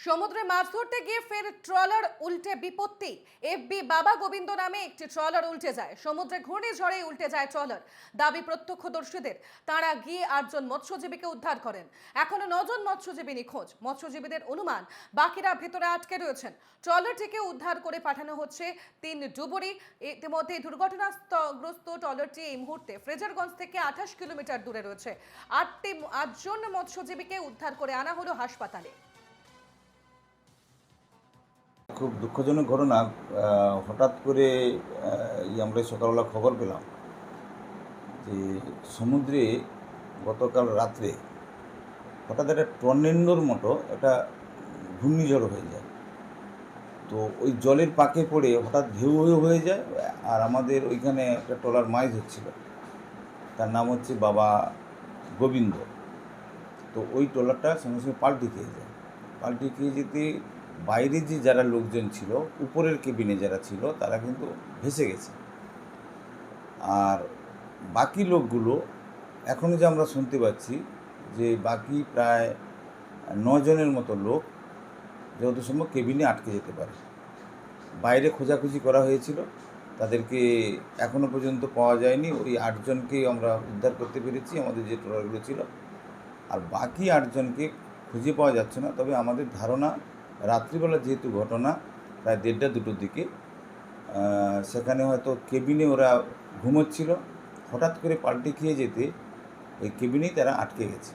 সমুদ্রে মাছ ধরতে গিয়ে ফের ট্রলার উল্টে বিপত্তি। এফবি বাবা গোবিন্দ নামে একটি ট্রলার উল্টে যায়। সমুদ্রে ঘূর্ণিঝড়ে উল্টে যায় ট্রলার। দাবি প্রত্যক্ষদর্শীদের, তারা গিয়ে 8জন মৎস্যজীবীকে উদ্ধার করেন। এখনো 9জন মৎস্যজীবী নিখোঁজ। মৎস্যজীবীদের অনুমান বাকিরা ভেতরে আটকে রয়েছেন। ট্রলারটিকে উদ্ধার করে পাঠানো হচ্ছে 3 ডুবুরি। ইতিমধ্যে দুর্ঘটনাগ্রস্ত ট্রলারটি এই মুহূর্তে ফ্রেজারগঞ্জ থেকে 28 কিলোমিটার দূরে রয়েছে। 8জন মৎস্যজীবীকে উদ্ধার করে আনা হলো হাসপাতালে। খুব দুঃখজনক ঘটনা। হঠাৎ করে আমরা সকালবেলা খবর পেলাম যে সমুদ্রে গতকাল রাত্রে হঠাৎ একটা টর্নেডোর মতো একটা ঘূর্ণিঝড় হয়ে যায়। তো ওই জলের পাকে পড়ে হঠাৎ ঢেউ হয়ে যায়। আর আমাদের ওইখানে একটা ট্রলার মাছ ধরছিল, তার নাম হচ্ছে বাবা গোবিন্দ। তো ওই ট্রলারটা সঙ্গে সঙ্গে পাল্টি খেয়ে যায়। পাল্টি খেয়ে যেতে বাইরে যে যারা লোকজন ছিল, উপরের কেবিনে যারা ছিল, তারা কিন্তু ভেসে গেছে। আর বাকি লোকগুলো এখনও যে আমরা শুনতে পাচ্ছি যে বাকি প্রায় 9জনের মতো লোক যত সম্ভব কেবিনে আটকে যেতে পারে। বাইরে খোঁজাখুঁজি করা হয়েছিল, তাদেরকে এখনও পর্যন্ত পাওয়া যায়নি। ওই 8জনকেই আমরা উদ্ধার করতে পেরেছি আমাদের যে ট্রলারগুলো ছিল। আর বাকি 8জনকে খুঁজে পাওয়া যাচ্ছে না। তবে আমাদের ধারণা, রাত্রিবেলা যেহেতু ঘটনা প্রায় 1:30-2টোর দিকে, সেখানে হয়তো কেবিনে ওরা ঘুমোচ্ছিল, হঠাৎ করে পাল্টে খেয়ে যেতে ওই কেবিনেই তারা আটকে গেছে।